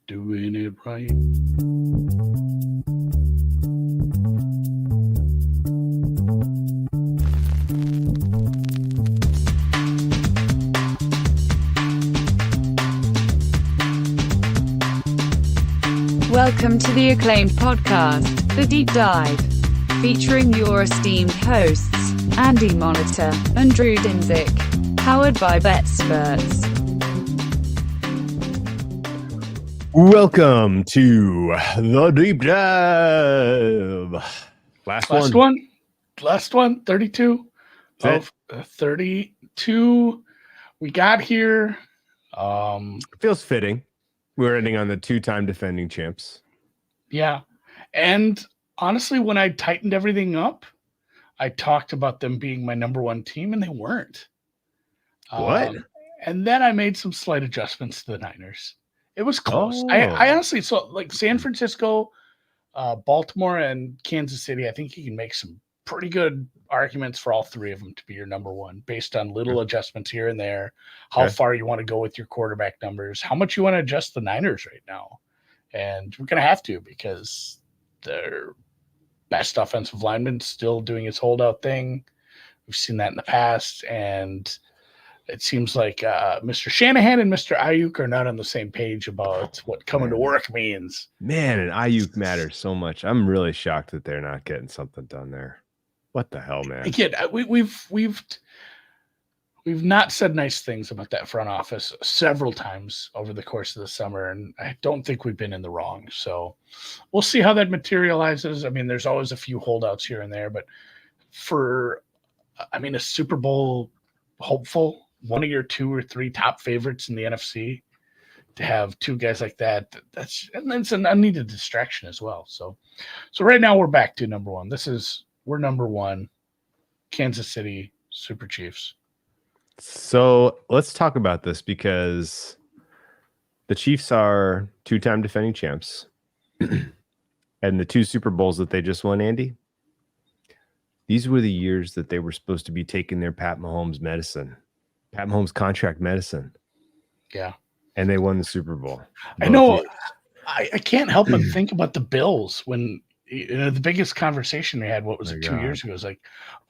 Doing it right. Welcome to the acclaimed podcast, The Deep Dive, featuring your esteemed hosts, Andy Monitor and Drew Dinzik, powered by BetSperts. Welcome to The Deep Dive. Last one, 32 of 32 we got here. Feels fitting. We're ending on the two-time defending champs. Yeah. And honestly, when I tightened everything up, I talked about them being my number one team, and they weren't. What? And then I made some slight adjustments to the Niners. It was close. I honestly, so like San Francisco, Baltimore, and Kansas City, I think you can make some pretty good arguments for all three of them to be your number one based on little adjustments here and there, how far you want to go with your quarterback numbers, how much you want to adjust the Niners right now. And we're going to have to, because their best offensive lineman still doing his holdout thing. We've seen that in the past. And it seems like Mr. Shanahan and Mr. Ayuk are not on the same page about what coming to work means. Man, and Ayuk matters so much. I'm really shocked that they're not getting something done there. What the hell, man? Again, we've not said nice things about that front office several times over the course of the summer, and I don't think we've been in the wrong. So we'll see how that materializes. I mean, there's always a few holdouts here and there, but a Super Bowl hopeful, one of your two or three top favorites in the NFC, to have two guys like that, that's an unneeded distraction as well. So right now we're back to number one. We're number one, Kansas City Super Chiefs. So let's talk about this, because the Chiefs are two-time defending champs. And the two Super Bowls that they just won, Andy, these were the years that they were supposed to be taking their Pat Mahomes contract medicine. Yeah. And they won the Super Bowl. I know. I can't help but think about the Bills when the biggest conversation we had, what was it, 2 years ago, was like,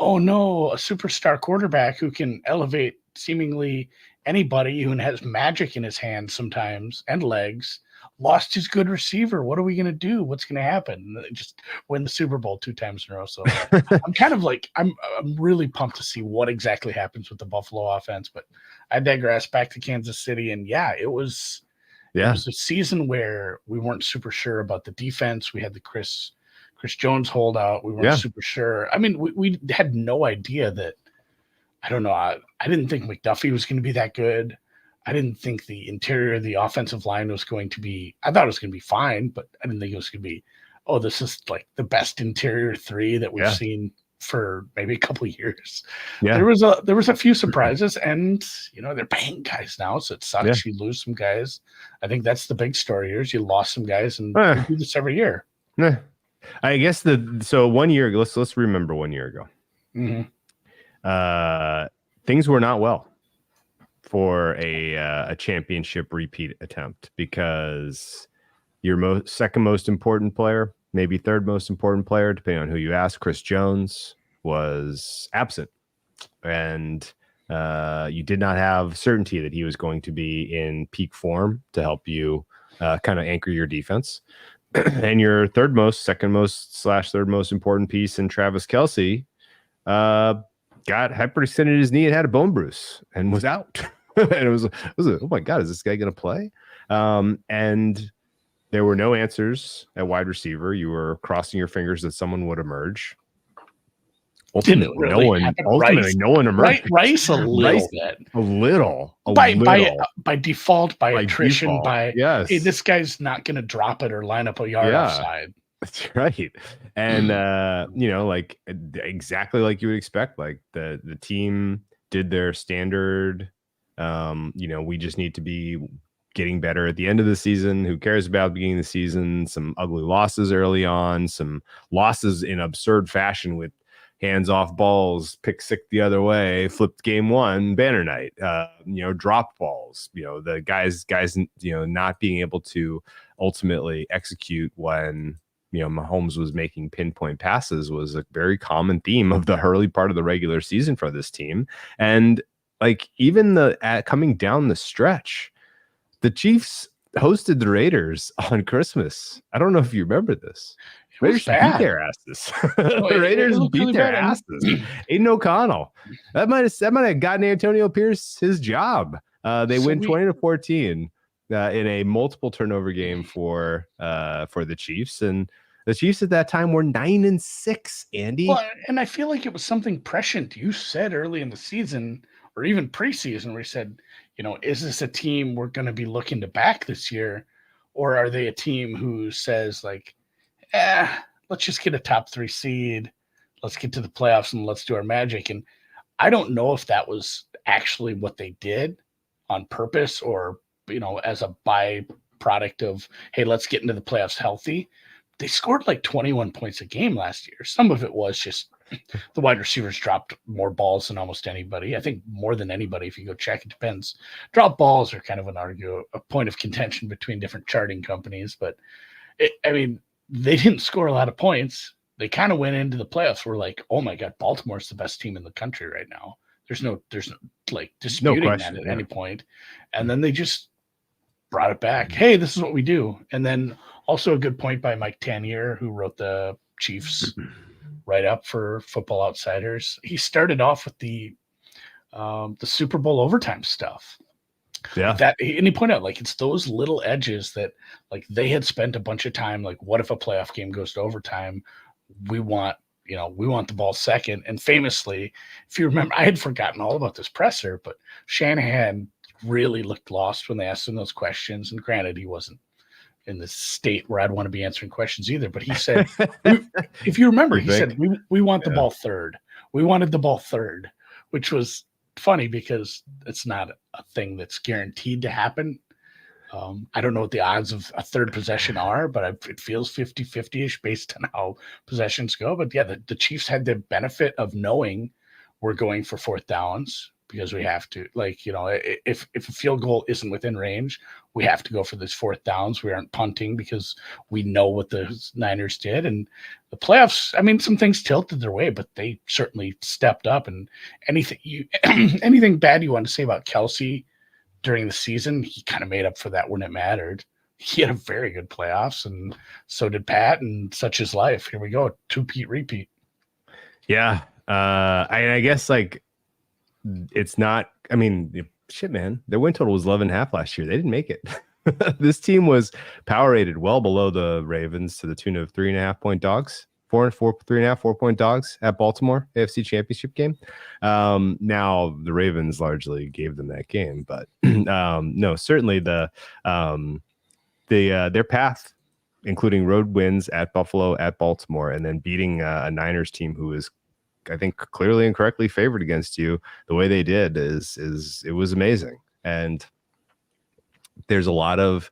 oh no, a superstar quarterback who can elevate seemingly anybody, who has magic in his hands sometimes and legs, lost his good receiver. What are we going to do? What's going to happen? Just win the Super Bowl 2 times in a row. So I'm kind of like, I'm really pumped to see what exactly happens with the Buffalo offense, but I digress. Back to Kansas City. And it was a season where we weren't super sure about the defense. We had the Chris Jones holdout. We weren't super sure. I mean, we had no idea that, I don't know. I didn't think McDuffie was going to be that good. I didn't think the interior of the offensive line was going to be, I thought it was going to be fine, but I didn't think it was going to be, oh, this is like the best interior three that we've seen for maybe a couple of years. Yeah. There was a few surprises, and they're paying guys now, so it sucks. You lose some guys. I think that's the big story here, is you lost some guys, and we do this every year. I guess 1 year ago, let's remember 1 year ago. Mm-hmm. Things were not well for a championship repeat attempt, because your second most important player, maybe third most important player, depending on who you ask, Chris Jones, was absent, and you did not have certainty that he was going to be in peak form to help you kind of anchor your defense. And your third most important piece in Travis Kelce got hyperextended his knee and had a bone bruise and was out. And it was oh my God, is this guy going to play? And there were no answers at wide receiver. You were crossing your fingers that someone would emerge. Ultimately, no one emerged. Rice a little by default, by attrition, hey, this guy's not going to drop it or line up a yard offside. That's right. And like exactly like you would expect. Like the team did their standard. We just need to be getting better at the end of the season. Who cares about the beginning of the season? Some ugly losses early on, some losses in absurd fashion with hands off balls, pick six the other way, flipped game one, banner night, dropped balls, the guys, not being able to ultimately execute when, Mahomes was making pinpoint passes was a very common theme of the early part of the regular season for this team. And like even coming down the stretch, the Chiefs hosted the Raiders on Christmas. I don't know if you remember this. Raiders beat their asses. The Raiders beat really their asses. Aiden O'Connell. That might have gotten Antonio Pierce his job. They win 20-14 in a multiple turnover game for the Chiefs, and the Chiefs at that time were 9-6. Andy. Well, and I feel like it was something prescient you said early in the season, or even preseason, where you said, is this a team we're going to be looking to back this year, or are they a team who says like, let's just get a top 3 seed. Let's get to the playoffs and let's do our magic. And I don't know if that was actually what they did on purpose or, as a byproduct of, hey, let's get into the playoffs healthy. They scored like 21 points a game last year. Some of it was just the wide receivers dropped more balls than almost anybody. I think more than anybody, if you go check, it depends. Drop balls are kind of a point of contention between different charting companies. But, they didn't score a lot of points. They kind of went into the playoffs. We're like, oh my God, Baltimore's the best team in the country right now. There's no like disputing that at any point. And then they just brought it back. Hey, this is what we do. And then also a good point by Mike Tanier, who wrote the Chiefs write up for Football Outsiders. He started off with the Super Bowl overtime stuff. Yeah. And he pointed out, like, it's those little edges that, like, they had spent a bunch of time, like, what if a playoff game goes to overtime? We want the ball second. And famously, if you remember, I had forgotten all about this presser, but Shanahan really looked lost when they asked him those questions. And granted, he wasn't in the state where I'd want to be answering questions either. But he said, if you remember, he said, we want the ball third. We wanted the ball third, which was funny because it's not a thing that's guaranteed to happen. I don't know what the odds of a third possession are, but it feels 50-50-ish based on how possessions go. But yeah, the Chiefs had the benefit of knowing we're going for fourth downs because we have to, if a field goal isn't within range, we have to go for this fourth downs. We aren't punting because we know what the Niners did. And the playoffs, some things tilted their way, but they certainly stepped up. And anything bad you want to say about Kelsey during the season, he kind of made up for that when it mattered. He had a very good playoffs, and so did Pat, and such is life. Here we go, repeat. Yeah. I guess it's not, shit, man, their win total was 11.5 last year. They didn't make it. This team was power rated well below the Ravens to the tune of 3.5 point dogs, 4 point dogs at Baltimore AFC Championship game. Now the Ravens largely gave them that game, but no, certainly their path, including road wins at Buffalo, at Baltimore, and then beating a Niners team who is, I think, clearly and correctly favored against you the way they did is it was amazing. And there's a lot of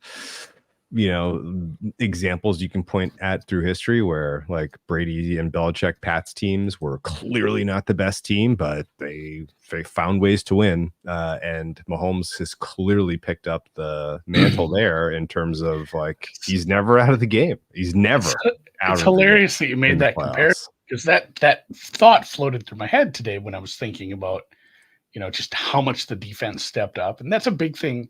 examples you can point at through history where like Brady and Belichick, Pat's teams were clearly not the best team, but they found ways to win. And Mahomes has clearly picked up the mantle there in terms of he's never out of the game. He's never out. It's hilarious that you made that comparison, because that thought floated through my head today when I was thinking about, just how much the defense stepped up. And that's a big thing.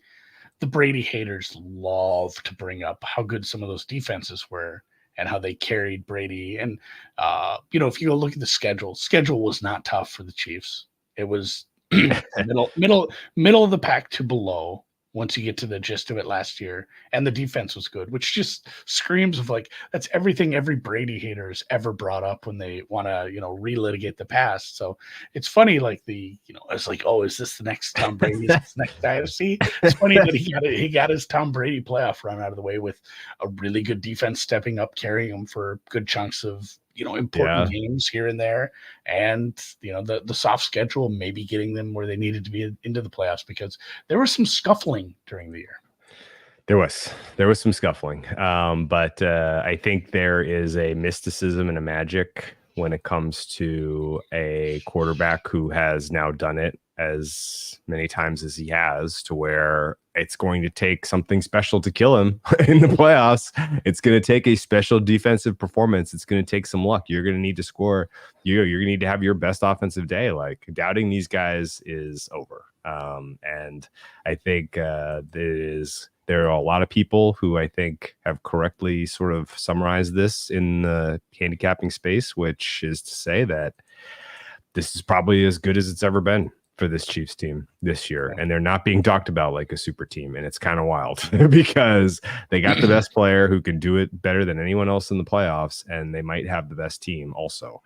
The Brady haters love to bring up how good some of those defenses were and how they carried Brady. And, if you go look at the schedule was not tough for the Chiefs. It was middle of the pack to below once you get to the gist of it last year. And the defense was good, which just screams of that's everything every Brady hater has ever brought up when they want to, relitigate the past. So it's funny, it's oh, is this the next Tom Brady? Is this the next dynasty? It's funny that he got his Tom Brady playoff run out of the way with a really good defense stepping up, carrying him for good chunks of, important games here and there. And, the soft schedule, maybe getting them where they needed to be into the playoffs, because there was some scuffling during the year. There was some scuffling. But I think there is a mysticism and a magic when it comes to a quarterback who has now done it as many times as he has, to where it's going to take something special to kill him in the playoffs. It's going to take a special defensive performance. It's going to take some luck. You're going to need to score. You're going to need to have your best offensive day. Like, doubting these guys is over. And I think there are a lot of people who I think have correctly sort of summarized this in the handicapping space, which is to say that this is probably as good as it's ever been for this Chiefs team this year. And they're not being talked about like a super team. And it's kind of wild because they got the best player who can do it better than anyone else in the playoffs. And they might have the best team also,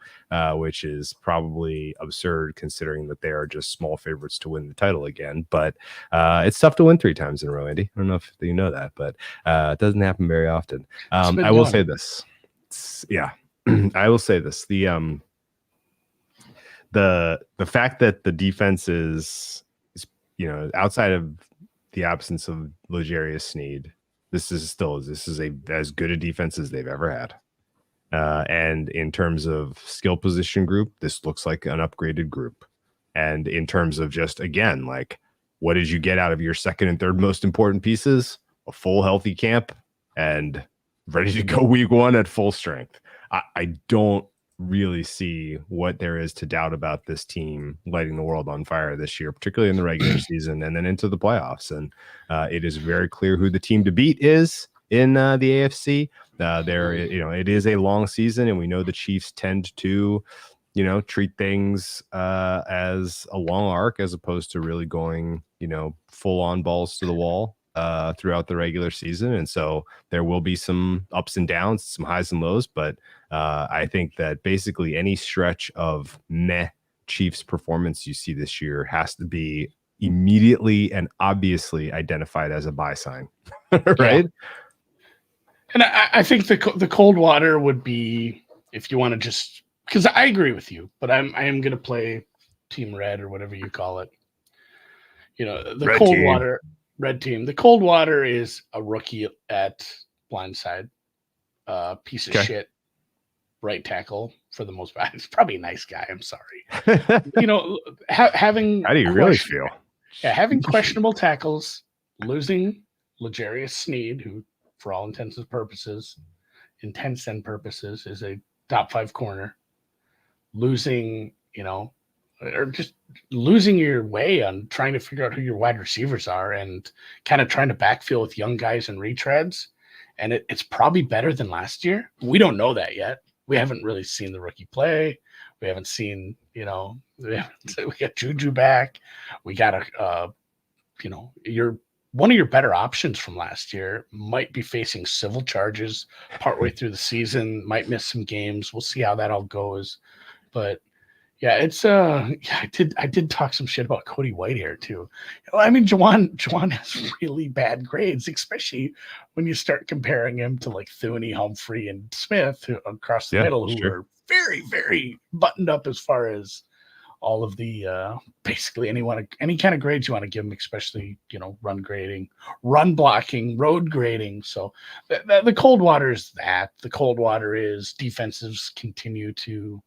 which is probably absurd considering that they are just small favorites to win the title again. But it's tough to win 3 times in a row, Andy. I don't know if you know that, but it doesn't happen very often. I will say this. I will say this. The fact that the defense is, outside of the absence of L'Jarius Sneed, this is as good a defense as they've ever had. And in terms of skill position group, this looks like an upgraded group. And in terms of just, again, like, what did you get out of your second and third most important pieces? A full healthy camp and ready to go week 1 at full strength. I don't really see what there is to doubt about this team lighting the world on fire this year, particularly in the regular season and then into the playoffs. And it is very clear who the team to beat is in the AFC. It is a long season, and we know the Chiefs tend to, treat things as a long arc as opposed to really going, full on balls to the wall throughout the regular season. And so there will be some ups and downs, some highs and lows, but I think that basically any stretch of meh Chiefs performance you see this year has to be immediately and obviously identified as a buy sign, right? Yeah. And I think the cold water would be, if you want to just, because I agree with you, but I am going to play Team Red or whatever you call it. The red cold team. Water. Red team. The cold water is a rookie at blindside, piece of shit, right tackle for the most part. He's probably a nice guy. I'm sorry. Having how do you really feel? Yeah, having questionable tackles, losing L'Jarius Sneed, who, for all intents and purposes, is a top 5 corner. Losing, or just losing your way on trying to figure out who your wide receivers are and kind of trying to backfill with young guys and retreads. And it's probably better than last year. We don't know that yet. We haven't really seen the rookie play. We haven't seen, we got Juju back. We got one of your better options from last year might be facing civil charges partway through the season, might miss some games. We'll see how that all goes. But yeah, it's I did talk some shit about Cody Whitehair too. I mean, Juwan has really bad grades, especially when you start comparing him to like Thuney, Humphrey, and Smith across the middle, who are very, very buttoned up as far as all of the basically any kind of grades you want to give them, especially run grading, run blocking, road grading. So the cold water is that. The cold water is defenses continue to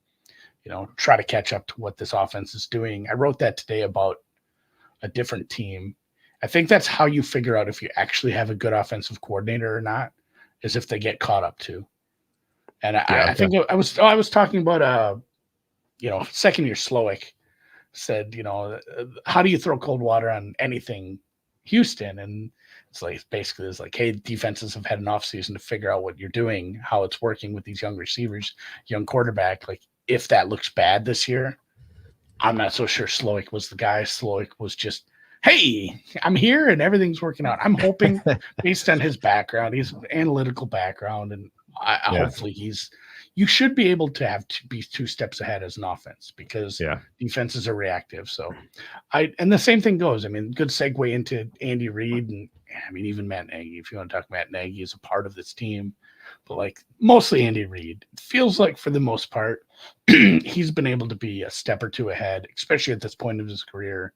try to catch up to what this offense is doing. I wrote that today about a different team. I think that's how you figure out if you actually have a good offensive coordinator or not, is if they get caught up to. And I think I was talking about second year Slowick said, how do you throw cold water on anything Houston? And it's like, hey, defenses have had an offseason to figure out what you're doing, how it's working with these young receivers, young quarterback. Like, if that looks bad this year, I'm not so sure Slowick was the guy. Slowick was just, hey, I'm here and everything's working out. I'm hoping based on his background, he's an analytical background, and hopefully you should be able to be 2 steps ahead as an offense because defenses are reactive. So and the same thing goes. I mean, good segue into Andy Reid, and I mean, even Matt Nagy, if you want to talk Matt Nagy is a part of this team, but like mostly Andy Reid. It feels like for the most part, he's been able to be a step or 2 ahead, especially at this point of his career,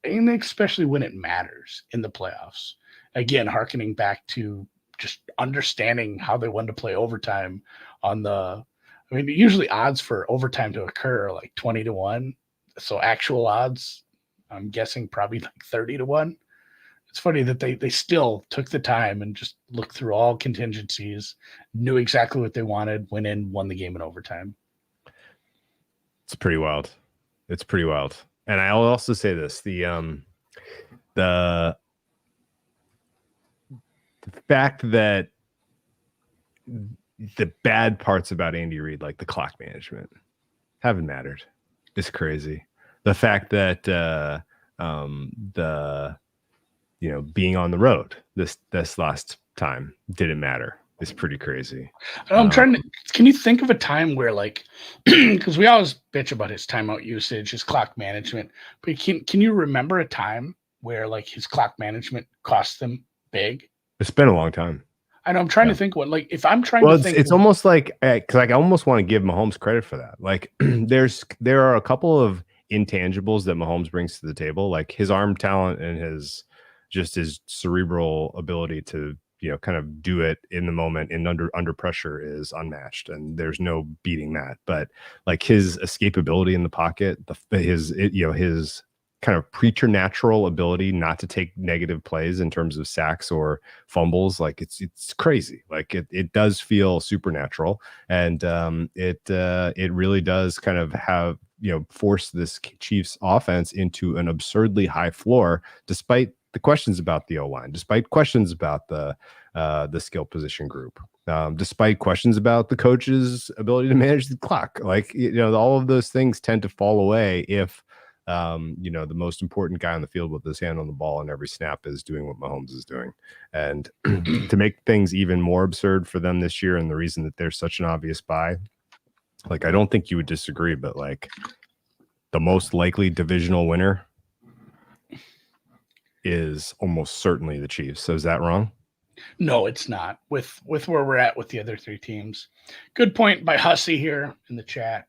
and especially when it matters in the playoffs. Again, hearkening back to just understanding how they wanted to play overtime on the I mean, usually odds for overtime to occur are like 20-1. So actual odds, I'm guessing probably like 30-1. It's funny that they still took the time and just looked through all contingencies, knew exactly what they wanted, went in, won the game in overtime. It's pretty wild. It's pretty wild. And I'll also say this: the fact that the bad parts about Andy Reid, like the clock management, haven't mattered. It's crazy. The fact that being on the road this last time didn't matter. It's pretty crazy. I'm trying to. Can you think of a time where, like, because we always bitch about his timeout usage, his clock management, but can you remember a time where like his clock management cost them big? It's been a long time. I know. I'm trying to think what, like, if I'm trying to think. It's almost like, because I almost want to give Mahomes credit for that. Like, there are a couple of intangibles that Mahomes brings to the table, like his arm talent and his cerebral ability to kind of do it in the moment and under pressure is unmatched, and there's no beating that. But like his escapability in the pocket, his kind of preternatural ability not to take negative plays in terms of sacks or fumbles, like it's crazy. Like it does feel supernatural, and it really does kind of have force this Chiefs offense into an absurdly high floor, despite the questions about the O-line, despite questions about the skill position group, despite questions about the coach's ability to manage the clock. Like, all of those things tend to fall away if the most important guy on the field with his hand on the ball in every snap is doing what Mahomes is doing. And to make things even more absurd for them this year, and the reason that they're such an obvious buy, like, I don't think you would disagree, but like the most likely divisional winner is almost certainly the Chiefs. So is that wrong? No, it's not. With where we're at with the other three teams. Good point by Hussey here in the chat.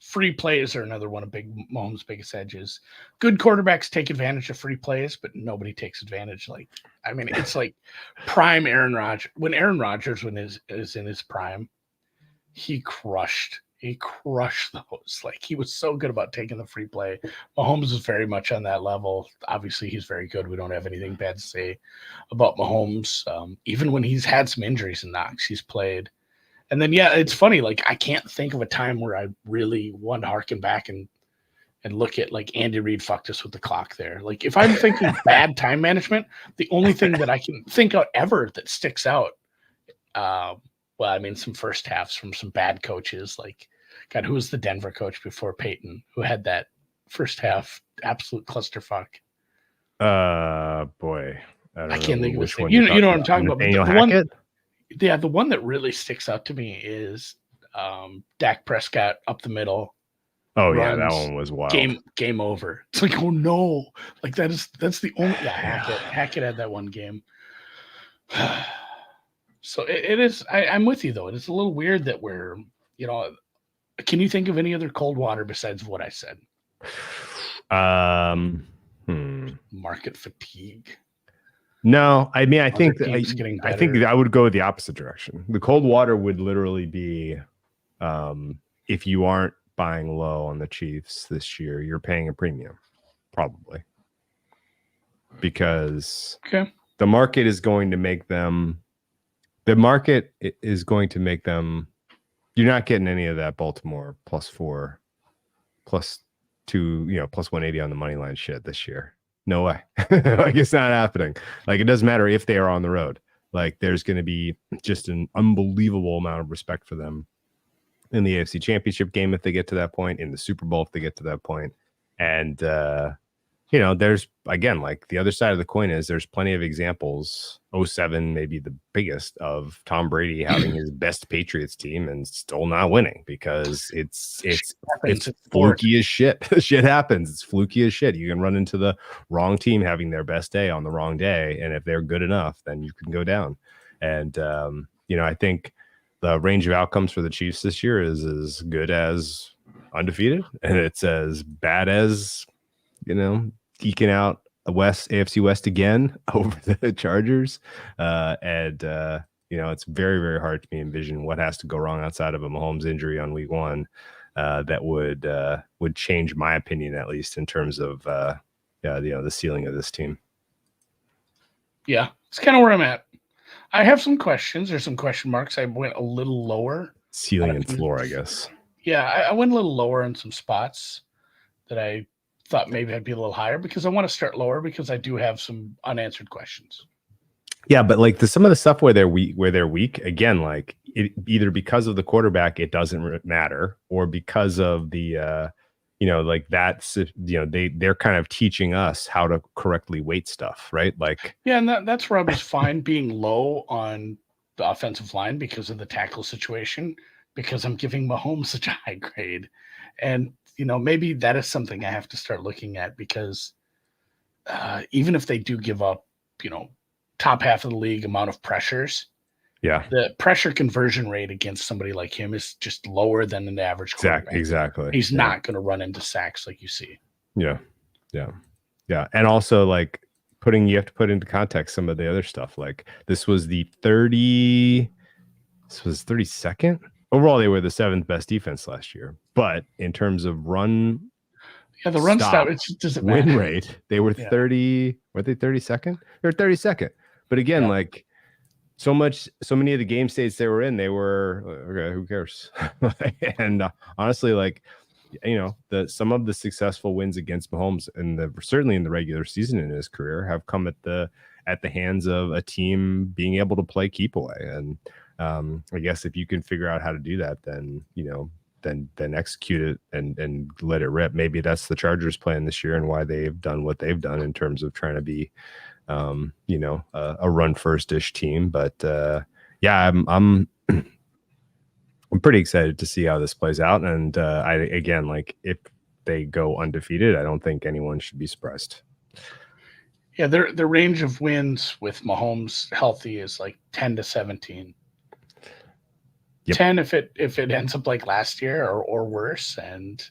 Free plays are another one of Mahomes' biggest edges. Good quarterbacks take advantage of free plays, but nobody takes advantage. Like, I mean, it's like prime Aaron Rodgers. When Aaron Rodgers is in his prime, he crushed those. Like, he was so good about taking the free play. Mahomes is very much on that level. Obviously, he's very good. We don't have anything bad to say about Mahomes. Even when he's had some injuries and knocks, he's played. And then, yeah, it's funny. Like, I can't think of a time where I really want to harken back and look at, like, Andy Reid fucked us with the clock there. Like, if I'm thinking bad time management, the only thing that I can think of ever that sticks out, well, I mean, some first halves from some bad coaches. Like, God, who was the Denver coach before Peyton, who had that first half absolute clusterfuck? Boy, I can't think of his name. You know what I'm talking about. Nathaniel Hackett? The one that really sticks out to me is Dak Prescott up the middle. Oh, yeah, that one was wild. Game over. It's like, oh no. Like, that's the only Hackett had that one game. So it is. I'm with you though. It is a little weird that we're, can you think of any other cold water besides what I said? Market fatigue. No, I mean, I think I would go the opposite direction. The cold water would literally be, if you aren't buying low on the Chiefs this year, you're paying a premium, probably, because the market is going to make them. The market is going to make them. You're not getting any of that Baltimore +4, +2, +180 on the money line shit this year. No way. Like, it's not happening. Like, it doesn't matter if they are on the road. Like, there's going to be just an unbelievable amount of respect for them in the AFC Championship game if they get to that point, in the Super Bowl if they get to that point. And, there's, again, like, the other side of the coin is there's plenty of examples, 2007 maybe the biggest, of Tom Brady having his best Patriots team and still not winning because it's fluky as shit. Shit happens. It's fluky as shit. You can run into the wrong team having their best day on the wrong day, and if they're good enough, then you can go down. And, I think the range of outcomes for the Chiefs this year is as good as undefeated, and it's as bad as, eking out AFC West again over the Chargers. It's very, very hard to envision what has to go wrong outside of a Mahomes injury on week 1 that would change my opinion, at least in terms of the ceiling of this team. Yeah, it's kind of where I'm at. I have some questions. There's some question marks. I went a little lower. Ceiling and floor, I guess. Yeah, I went a little lower in some spots that I thought maybe I'd be a little higher, because I want to start lower because I do have some unanswered questions. Yeah, but like some of the stuff where they're weak, again, like either because of the quarterback, it doesn't matter, or because of the they're kind of teaching us how to correctly weight stuff, right? Like, yeah, and that's where I was fine being low on the offensive line because of the tackle situation, because I'm giving Mahomes such a high grade. And maybe that is something I have to start looking at, because even if they do give up, top half of the league amount of pressures, the pressure conversion rate against somebody like him is just lower than an average quarterback. Exactly. He's not going to run into sacks like you see. Yeah. And also, like, you have to put into context some of the other stuff. Like, this was 32nd. Overall, they were the 7th best defense last year. But in terms of run, the run stop, it just doesn't matter. Win rate, they were 30. Were they 32nd? They were 32nd. But again, like, so many of the game states they were in, they were okay. Who cares? And honestly, like, some of the successful wins against Mahomes, and certainly in the regular season in his career, have come at the hands of a team being able to play keep away. And I guess if you can figure out how to do that, then then execute it and let it rip. Maybe that's the Chargers plan this year, and why they've done what they've done in terms of trying to be a run first-ish team. But I'm pretty excited to see how this plays out. And if they go undefeated, I don't think anyone should be surprised. Yeah, their range of wins with Mahomes healthy is like 10 to 17. Yep. 10 if it ends up like last year or worse, and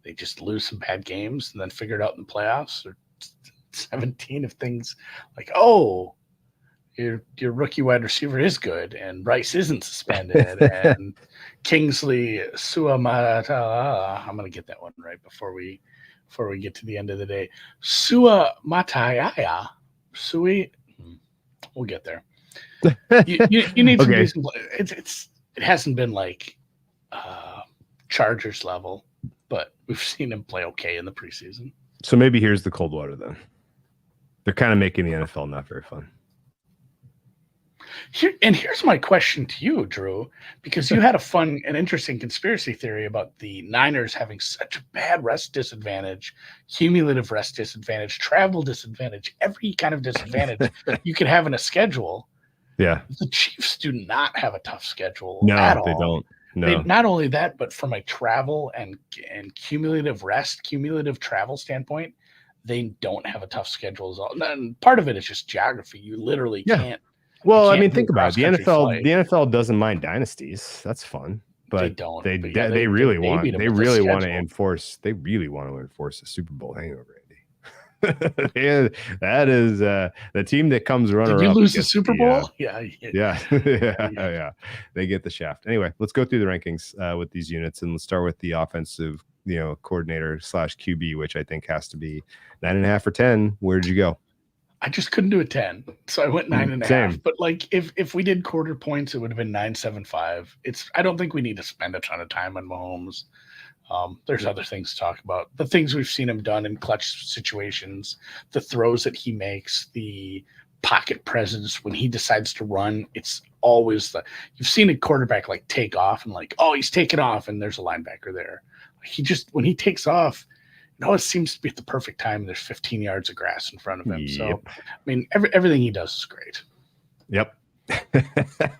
they just lose some bad games and then figure it out in the playoffs, or 17 if things like, your rookie wide receiver is good and Bryce isn't suspended and Kingsley Suamataia, I'm going to get that one right before we get to the end of the day. Suamataia, we'll get there. You need some decent play. It hasn't been like Chargers level, but we've seen him play okay in the preseason. So maybe here's the cold water then. They're kind of making the NFL not very fun. Here's my question to you, Drew, because you had a fun and interesting conspiracy theory about the Niners having such a bad rest disadvantage, cumulative rest disadvantage, travel disadvantage, every kind of disadvantage you could have in a schedule. Yeah. The Chiefs do not have a tough schedule. No, at all. They don't. No. Not only that, but from a travel and cumulative travel standpoint, they don't have a tough schedule as well. And part of it is just geography. You literally can't. Well, I mean, think about it. The NFL doesn't mind dynasties. That's fun, but they don't. They really want to enforce a Super Bowl hangover, Andy. That is the team that comes runner-up. Did you lose the Super Bowl? Yeah. They get the shaft. Anyway, let's go through the rankings with these units, and let's start with the offensive, coordinator / QB, which I think has to be 9.5 or 10. Where did you go? I just couldn't do a 10, so I went 9.5. But like, if we did quarter points, it would have been 9.75. I don't think we need to spend a ton of time on Mahomes. There's other things to talk about. The things we've seen him done in clutch situations, the throws that he makes, the pocket presence when he decides to run. It's always you've seen a quarterback like take off and like, he's taking off and there's a linebacker there. When he takes off, it seems to be at the perfect time. There's 15 yards of grass in front of him. Yep. So, I mean, everything he does is great. Yep.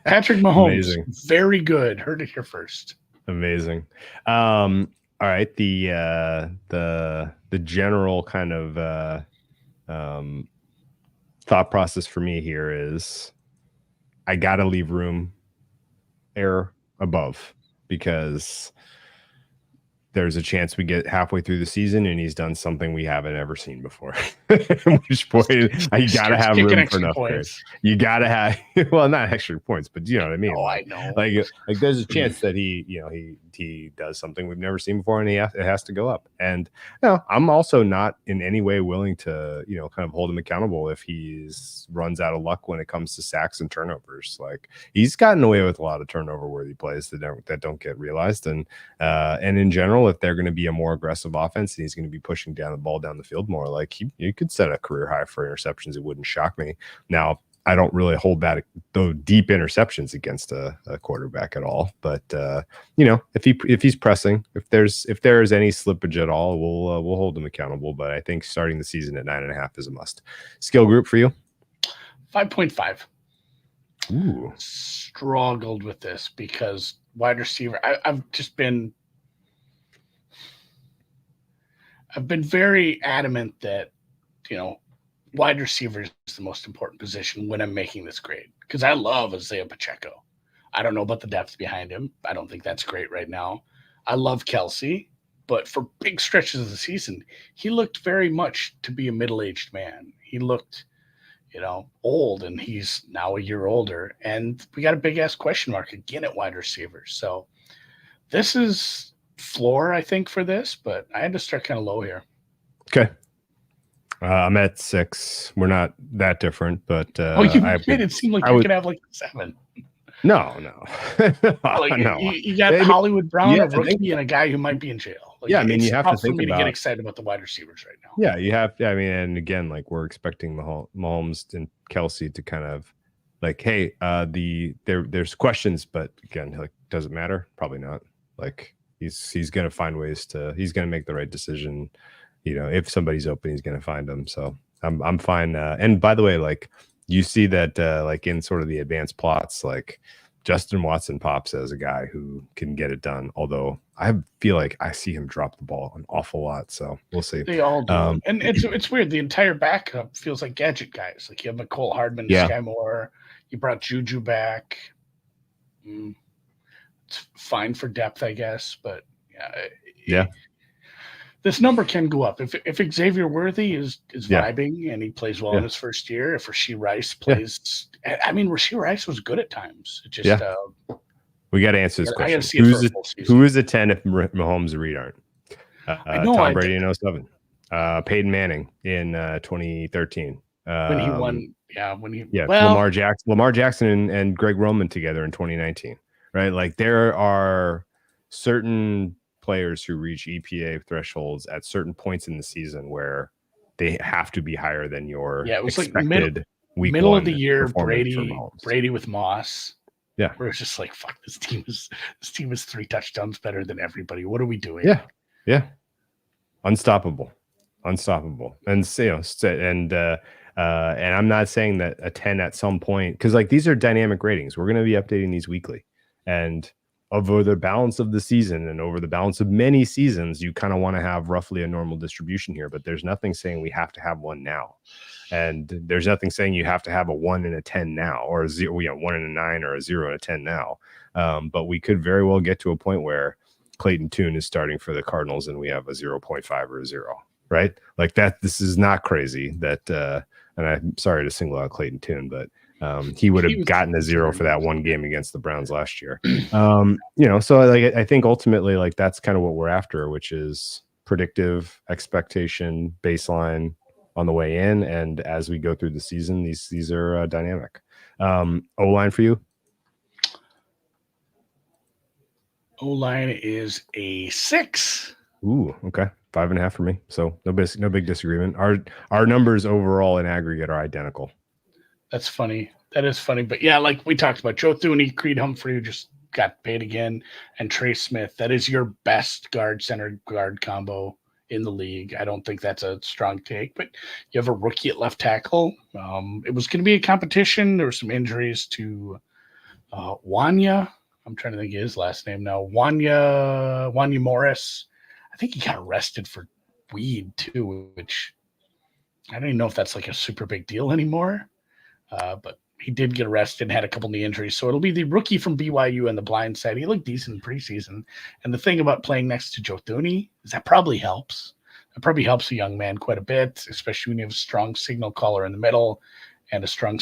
Patrick Mahomes, very good. Heard it here first. Amazing. All right. The general kind of thought process for me here is I got to leave air above, because there's a chance we get halfway through the season and he's done something we haven't ever seen before. At which point, you got to have room for enough points. You got to have, well, not extra points, but you know what I mean? Oh, I know. Like there's a chance that he does something we've never seen before and it has to go up. And I'm also not in any way willing to, kind of hold him accountable if he runs out of luck when it comes to sacks and turnovers. Like he's gotten away with a lot of turnover worthy plays that don't get realized. And in general, if they're going to be a more aggressive offense and he's going to be pushing down the ball down the field more, like you could set a career high for interceptions. It wouldn't shock me. Now, I don't really hold back though deep interceptions against a quarterback at all. But if he's pressing, if there is any slippage at all, we'll hold him accountable. But I think starting the season at 9.5 is a must. Skill group for you? 5.5. Ooh, struggled with this because wide receiver. I've been very adamant that wide receiver is the most important position when I'm making this grade because I love Isaiah Pacheco. I don't know about the depth behind him. I don't think that's great right now. I love Kelsey, but for big stretches of the season, he looked very much to be a middle-aged man. He looked, old, and he's now a year older. And we got a big-ass question mark again at wide receiver. So this is floor, I think, for this, but I had to start kind of low here. Okay. I'm at 6. We're not that different, but it seemed like you could have like 7. No. No. You got Hollywood Brown, a rookie, and a guy who might be in jail. Like, you have to think for me about, to get excited about the wide receivers right now. Yeah, you have. I mean, and again, like we're expecting Mahomes and Kelsey to kind of like, hey, there's questions, but again, like, does it matter? Probably not. Like he's going to find ways he's going to make the right decision. If somebody's open, he's going to find them. So I'm fine. And by the way, like you see that like in sort of the advanced plots, like Justin Watson pops as a guy who can get it done. Although I feel like I see him drop the ball an awful lot. So we'll see. They all do. And it's weird. The entire backup feels like gadget guys. Like you have McCole Hardman, Sky Moore. You brought Juju back. It's fine for depth, I guess. But yeah. This number can go up if Xavier Worthy is vibing and he plays well in his first year. If Rashee Rice plays, I mean, Rashee Rice was good at times. It just we got to answer this question. Who is a 10 if Mahomes and Reed aren't? Tom Brady in 07. Peyton Manning in 2013. When he won, Lamar Jackson and Greg Roman together in 2019. Right, like there are certain players who reach EPA thresholds at certain points in the season where they have to be higher than your it was expected like middle of the year Brady with Moss. Yeah, where it's just like, fuck, this team is 3 touchdowns better than everybody. What are we doing? Yeah, unstoppable. And and I'm not saying that a 10 at some point, because like these are dynamic ratings. We're going to be updating these weekly, and over the balance of the season and over the balance of many seasons, you kind of want to have roughly a normal distribution here, but there's nothing saying we have to have one now. And there's nothing saying you have to have a 1 and a 10 now, or a 0, 1 and a 9, or a 0 and a 10 now. But we could very well get to a point where Clayton Tune is starting for the Cardinals and we have a 0.5 or a 0, right? Like that, this is not crazy that, and I'm sorry to single out Clayton Tune, but he would have gotten a 0 for that one game against the Browns last year. So like I think ultimately like that's kind of what we're after, which is predictive expectation baseline on the way in, and as we go through the season, these are dynamic. O-line for you? O-line is a 6. Ooh, okay. 5.5 for me. So no big disagreement. Our numbers overall in aggregate are identical. That's funny. That is funny. But yeah, like we talked about, Joe Thuney, Creed Humphrey, who just got paid again, and Trey Smith. That is your best center guard combo in the league. I don't think that's a strong take, but you have a rookie at left tackle. It was going to be a competition. There were some injuries to Wanya. I'm trying to think of his last name now. Wanya Morris. I think he got arrested for weed too, which I don't even know if that's like a super big deal anymore. But he did get arrested and had a couple knee injuries. So it'll be the rookie from BYU on the blind side. He looked decent in preseason. And the thing about playing next to Joe Thuney is that probably helps. It probably helps a young man quite a bit, especially when you have a strong signal caller in the middle and a strong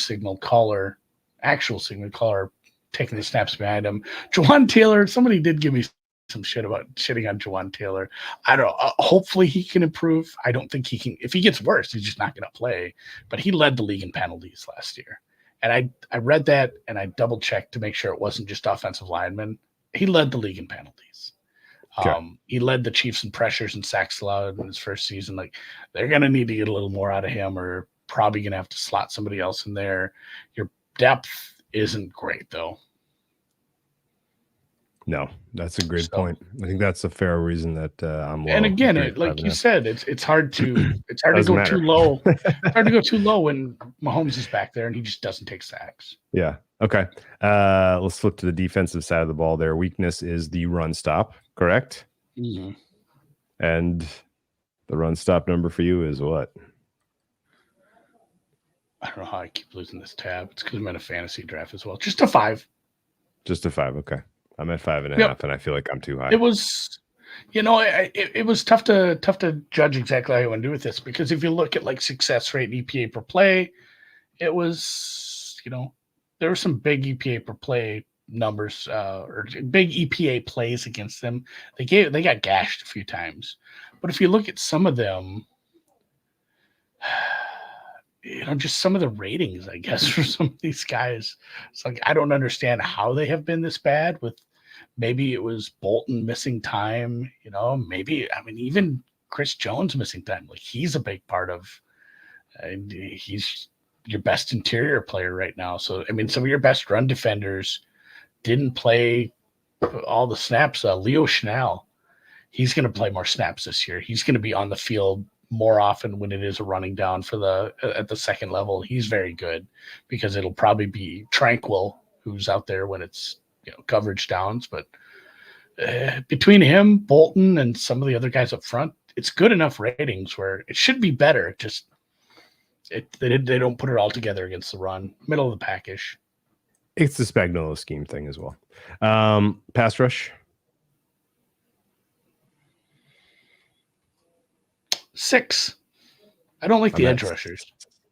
actual signal caller taking the snaps behind him. Jawan Taylor, somebody did give me some shit about shitting on Jawan Taylor. I don't know. Hopefully he can improve. I don't think he can. If he gets worse, he's just not going to play. But he led the league in penalties last year. And I read that and I double checked to make sure it wasn't just offensive linemen. He led the league in penalties. Okay. He led the Chiefs in pressures and sacks allowed in his first season. Like, they're going to need to get a little more out of him, or probably going to have to slot somebody else in there. Your depth isn't great, though. No, that's a great point. I think that's a fair reason that I'm low. And again, like you said, it's hard to go too low. It's hard to go too low when Mahomes is back there and he just doesn't take sacks. Yeah. Okay. Let's flip to the defensive side of the ball. Their weakness is the run stop, correct? Mm-hmm. And the run stop number for you is what? I don't know how I keep losing this tab. It's because I'm in a fantasy draft as well. Just a 5. Just a 5. Okay. I'm at 5.5, and I feel like I'm too high. It was, it was tough to judge exactly how you want to do with this, because if you look at like success rate and EPA per play, it was, there were some big EPA per play numbers or big EPA plays against them. They got gashed a few times, but if you look at some of them, just some of the ratings, I guess, for some of these guys, it's like, I don't understand how they have been this bad. With maybe it was Bolton missing time, even Chris Jones missing time. Like, he's a big part of, he's your best interior player right now. So, some of your best run defenders didn't play all the snaps. Leo Schnell, he's going to play more snaps this year. He's going to be on the field more often when it is a running down at the second level. He's very good, because it'll probably be Tranquil who's out there when it's coverage downs. But between him, Bolton, and some of the other guys up front, it's good enough ratings where it should be better. Just they don't put it all together against the run. Middle of the package. It's the Spagnuolo scheme thing as well. Pass rush. 6. I don't like the edge rushers.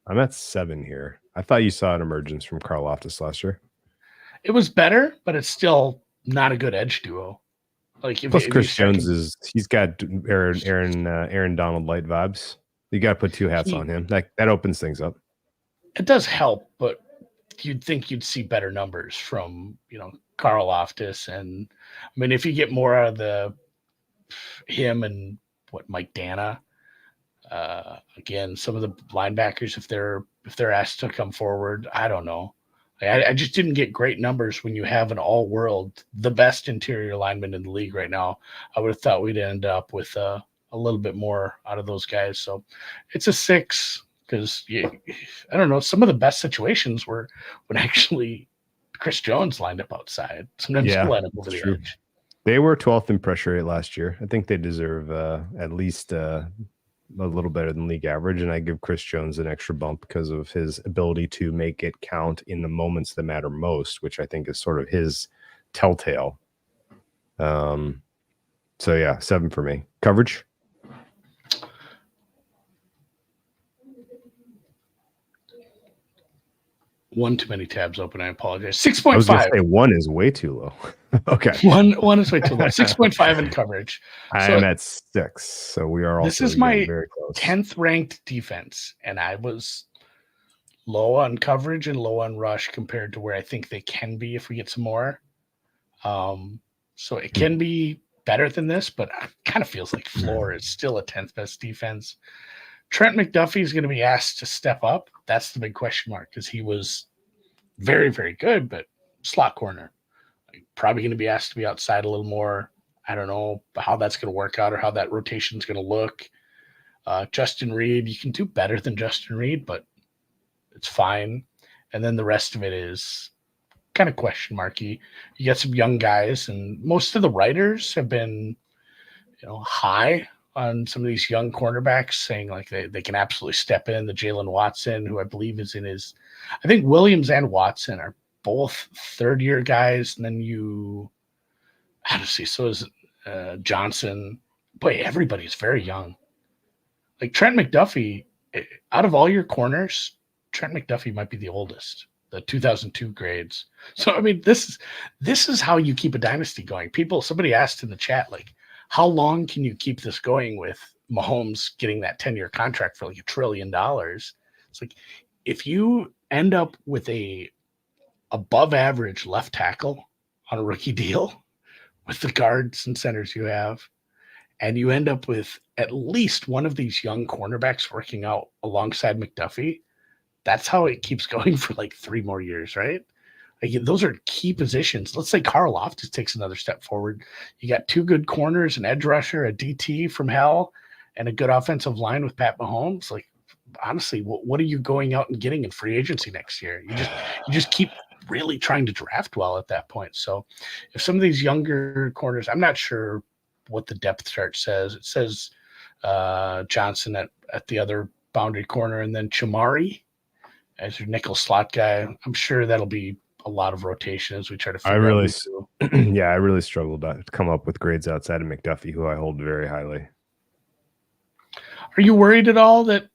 I'm at 7 here. I thought you saw an emergence from Karlaftis last year. It was better, but it's still not a good edge duo. Like, plus Chris Jones he's got Aaron Donald light vibes. You got to put 2 hats on him. That opens things up. It does help, but you'd think you'd see better numbers from Karlaftis, and if you get more out of him and Mike Dana. Again, some of the linebackers, if they're asked to come forward, I don't know. I just didn't get great numbers when you have an all-world, the best interior lineman in the league right now. I would have thought we'd end up with a little bit more out of those guys. So it's a 6, because I don't know. Some of the best situations were when actually Chris Jones lined up outside. Sometimes he lined up over the edge. They were 12th in pressure rate last year. I think they deserve at least a little better than league average, and I give Chris Jones an extra bump because of his ability to make it count in the moments that matter most, which I think is sort of his telltale. So yeah, 7 for me. Coverage. One too many tabs open. I apologize. 6.5. I was going to say 1 is way too low. Okay. One is way too low. 6.5 in coverage. I'm at 6, so we are all. This is my 10th ranked defense, and I was low on coverage and low on rush compared to where I think they can be if we get some more. So it can be better than this, but it kind of feels like floor is still a 10th best defense. Trent McDuffie is going to be asked to step up. That's the big question mark, because he was very, very good, but slot corner. Probably going to be asked to be outside a little more. I don't know how that's going to work out or how that rotation is going to look. Justin Reed, you can do better than Justin Reed, but it's fine. And then the rest of it is kind of question marky. You get some young guys, and most of the writers have been, high on some of these young cornerbacks, saying like they can absolutely step in. The Jalen Watson, who I believe is in his, I think Williams and Watson are both third-year guys. And then so is Johnson. Boy, everybody's very young. Like Trent McDuffie, out of all your corners, Trent McDuffie might be the oldest, the 2002 grades. So, I mean, this is how you keep a dynasty going. Somebody asked in the chat, like, how long can you keep this going with Mahomes getting that 10-year contract for like $1 trillion? It's like, if you end up with a above average left tackle on a rookie deal with the guards and centers you have, and you end up with at least one of these young cornerbacks working out alongside McDuffie, that's how it keeps going for like 3 more years, right? Like, those are key positions. Let's say Karl Loftus takes another step forward. You got 2 good corners, an edge rusher, a DT from hell, and a good offensive line with Pat Mahomes. Like, honestly, what are you going out and getting in free agency next year? You just keep really trying to draft well at that point. So if some of these younger corners, I'm not sure what the depth chart says. It says Johnson at the other boundary corner, and then Chamari as your nickel slot guy. I'm sure that'll be a lot of rotation as we try to figure out. I really struggled to come up with grades outside of McDuffie, who I hold very highly. Are you worried at all that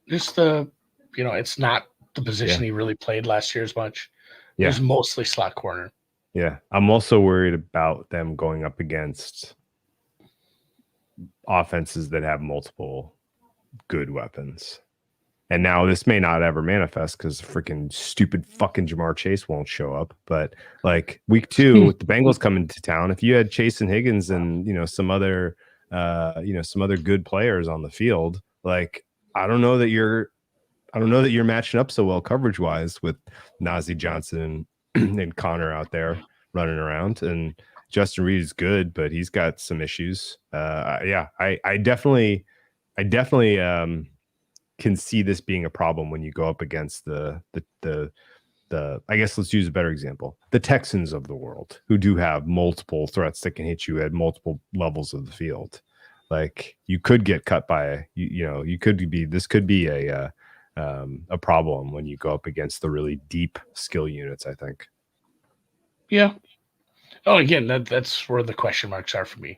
just it's not the position he really played last year as much? It was mostly slot corner. Yeah. I'm also worried about them going up against offenses that have multiple good weapons. And now this may not ever manifest because freaking stupid fucking Jamar Chase won't show up. But like week 2 with the Bengals coming to town, if you had Chase and Higgins and some other good players on the field, like I don't know that you're matching up so well coverage wise with Najee Johnson and Connor out there running around. And Justin Reed is good, but he's got some issues. I definitely can see this being a problem when you go up against the I guess let's use a better example, the Texans of the world, who do have multiple threats that can hit you at multiple levels of the field. Like you could get cut by this could be a problem when you go up against the really deep skill units, I think. Yeah. Oh, again, that's where the question marks are for me.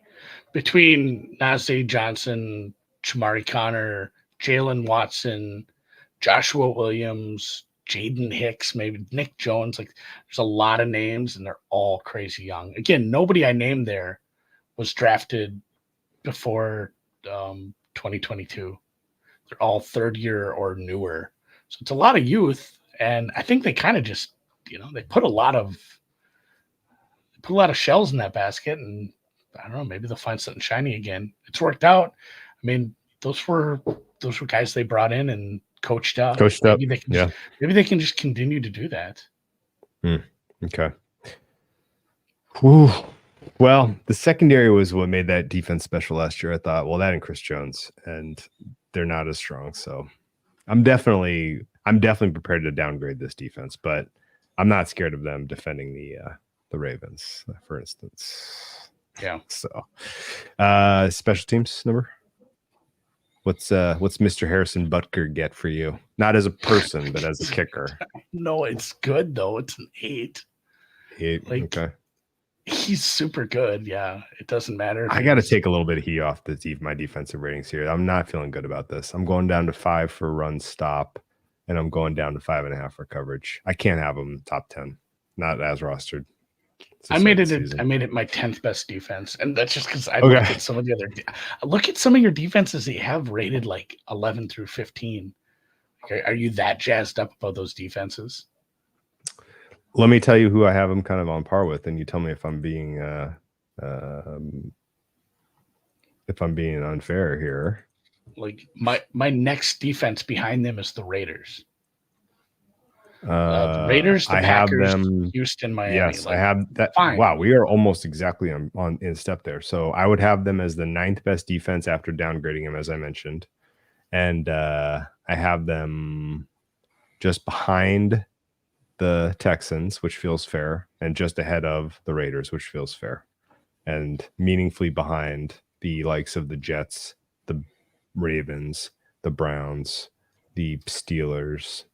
Between Najee Johnson, Chamari Connor, Jalen Watson, Joshua Williams, Jaden Hicks, maybe Nick Jones. Like, there's a lot of names, and they're all crazy young. Again, nobody I named there was drafted before 2022. They're all 3rd year or newer. So it's a lot of youth, and I think they kind of just, they put a lot of shells in that basket, and I don't know, maybe they'll find something shiny again. It's worked out. I mean, those were guys they brought in and coached up. Maybe they can just continue to do that. Okay. Whew. Well, the secondary was what made that defense special last year. I thought, well, that and Chris Jones, and they're not as strong. So I'm definitely prepared to downgrade this defense, but I'm not scared of them defending the Ravens, for instance. Yeah. So special teams number. What's Mr. Harrison Butker get for you? Not as a person, but as a kicker. No, it's good though. It's an 8. 8. Like, okay. He's super good. Yeah, it doesn't matter. I got to take a little bit of heat off my defensive ratings here. I'm not feeling good about this. I'm going down to 5 for run stop, and I'm going down to 5.5 for coverage. I can't have them top 10, not as rostered. I made it my 10th best defense, and that's just because I look at some of the other. Look at some of your defenses that you have rated like 11 through 15. Okay, are you that jazzed up about those defenses? Let me tell you who I have them kind of on par with, and you tell me if I'm being unfair here. Like my next defense behind them is the Raiders. The Raiders, the Packers, Houston, Miami. Yes, I have that. Fine. Wow, we are almost exactly on in step there. So I would have them as the 9th best defense after downgrading them, as I mentioned, and I have them just behind the Texans, which feels fair, and just ahead of the Raiders, which feels fair, and meaningfully behind the likes of the Jets Ravens, the Browns, the Steelers,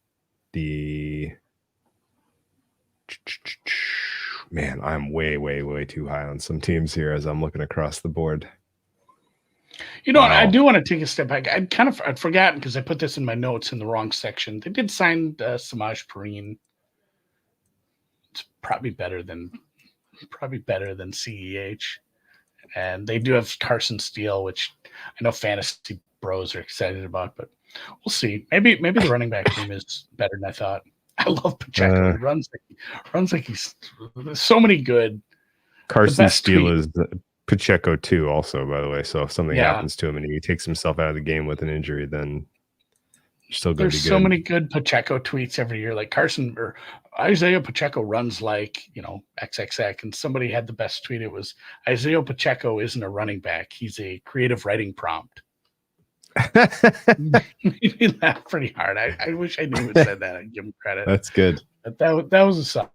man, I'm way, way, way too high on some teams here as I'm looking across the board. You know, I do want to take a step back. I'd forgotten because I put this in my notes in the wrong section. They did sign Samaj Perine. It's probably better than CEH. And they do have Carson Steele, which I know fantasy bros are excited about, but we'll see. Maybe the running back team is better than I thought. I love Pacheco. He runs like he's so many good. Carson Steele is Pacheco too, also, by the way. So if something happens to him and he takes himself out of the game with an injury, then you're still going to be good. There's so many good Pacheco tweets every year. Like Isaiah Pacheco runs like, XXX. And somebody had the best tweet. It was Isaiah Pacheco isn't a running back. He's a creative writing prompt. Made me laugh pretty hard. I wish I knew who said that. I'd give him credit. That's good. But that was a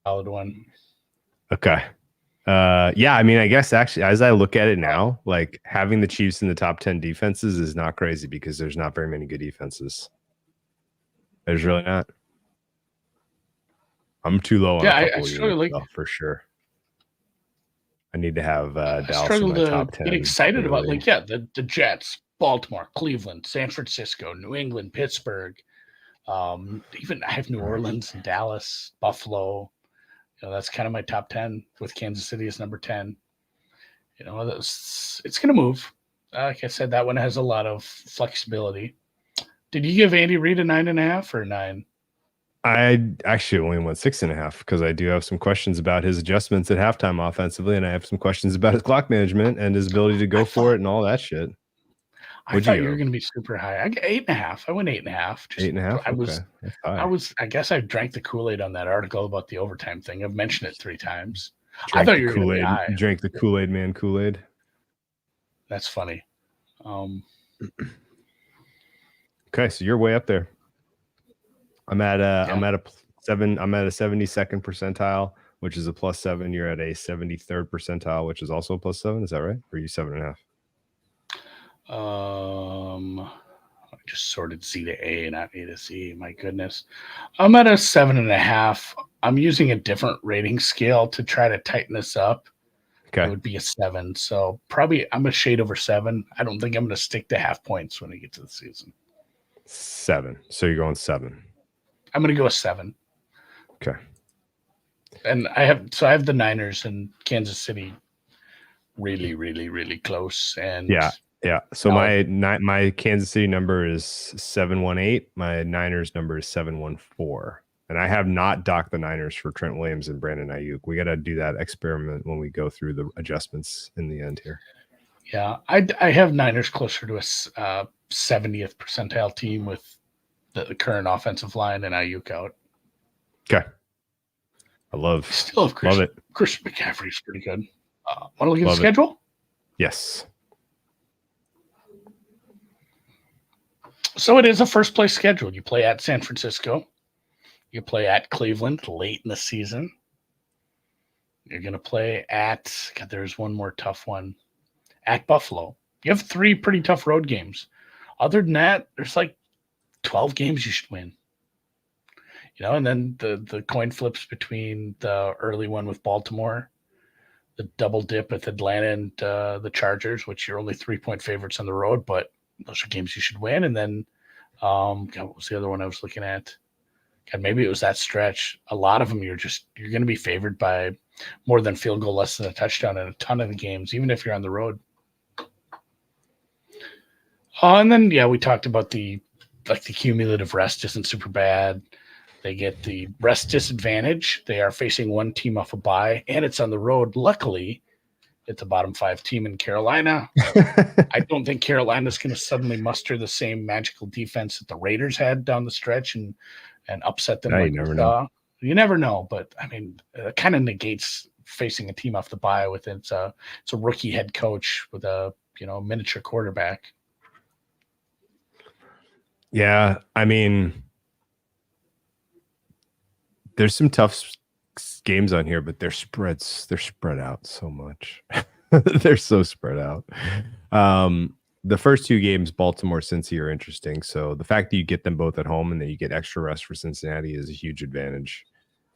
solid one. Okay. Yeah, I mean, I guess actually, as I look at it now, like having the Chiefs in the top 10 defenses is not crazy because there's not very many good defenses. There's really not. I'm too low on a couple units, for sure. I need to have Dallas in my top 10. Get excited about the Jets, Baltimore, Cleveland, San Francisco, New England, Pittsburgh. Even I have New Orleans, Dallas, Buffalo. That's kind of my top 10 with Kansas City as number 10. It's going to move. Like I said, that one has a lot of flexibility. Did you give Andy Reid a 9.5 or 9? I actually only went 6.5 because I do have some questions about his adjustments at halftime offensively, and I have some questions about his clock management and his ability to go for it and all that shit. I thought you were going to be super high. I got 8.5. I went 8.5. 8.5. I guess I drank the Kool-Aid on that article about the overtime thing. I've mentioned it 3 times. I thought you were going to be high. Drank the Kool-Aid man Kool-Aid. That's funny. Okay, so you're way up there. I'm at a 7. I'm at a 72nd percentile, which is a +7. You're at a 73rd percentile, which is also a +7. Is that right? Or are you 7.5? I just sorted Z to A, not A to Z. My goodness. I'm at a 7.5. I'm using a different rating scale to try to tighten this up. Okay. It would be a 7. So probably I'm a shade over 7. I don't think I'm going to stick to half points when we get to the season. 7. So you're going 7. I'm going to go a 7. Okay. And I have the Niners and Kansas City really, really, really close. And yeah. So my Kansas City number is 718. My Niners number is 714. And I have not docked the Niners for Trent Williams and Brandon Ayuk. We got to do that experiment when we go through the adjustments in the end here. Yeah, I have Niners closer to a 70th percentile team with the current offensive line and Ayuk out. Okay. Still have Christian McCaffrey's pretty good. Want to look at the schedule? Yes. So it is a first place schedule. You play at San Francisco. You play at Cleveland late in the season. You're going to play at, there's one more tough one, at Buffalo. You have 3 pretty tough road games. Other than that, there's like 12 games you should win. And then the coin flips between the early one with Baltimore, the double dip with Atlanta and the Chargers, which you're only 3-point favorites on the road, but those are games you should win. And then, what was the other one I was looking at? God, maybe it was that stretch. A lot of them, you're going to be favored by more than field goal, less than a touchdown in a ton of the games, even if you're on the road. And then, we talked about the cumulative rest isn't super bad. They get the rest disadvantage. They are facing one team off a bye, and it's on the road. Luckily, it's a bottom 5 team in Carolina. I don't think Carolina's going to suddenly muster the same magical defense that the Raiders had down the stretch and upset them. You never know. You never know, but I mean, it kind of negates facing a team off the bye with it's a rookie head coach with a miniature quarterback. Yeah, I mean, there's some tough games on here, but they're spread out so much. They're so spread out. the first two games, Baltimore, Cincy, are interesting. So the fact that you get them both at home and that you get extra rest for Cincinnati is a huge advantage.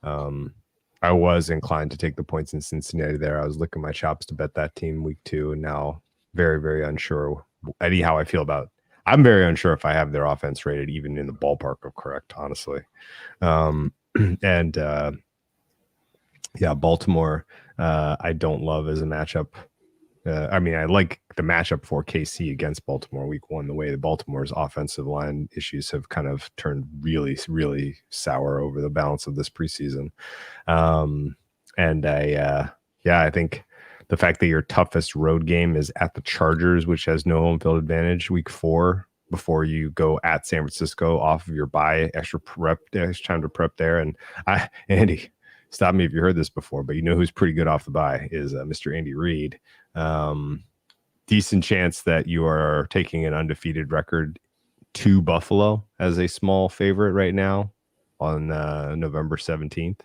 I was inclined to take the points in Cincinnati there. I was licking my chops to bet that team week 2, and now very, very unsure. Eddie, how I feel about. I'm very unsure if I have their offense rated even in the ballpark of correct, honestly. Baltimore, I don't love as a matchup. I like the matchup for KC against Baltimore week 1, the way the Baltimore's offensive line issues have kind of turned really, really sour over the balance of this preseason. I think the fact that your toughest road game is at the Chargers, which has no home field advantage week 4, before you go at San Francisco off of your bye, extra time to prep there. And Andy, stop me if you heard this before, but you know who's pretty good off the bye is Mr. Andy Reid. Decent chance that you are taking an undefeated record to Buffalo as a small favorite right now on November 17th.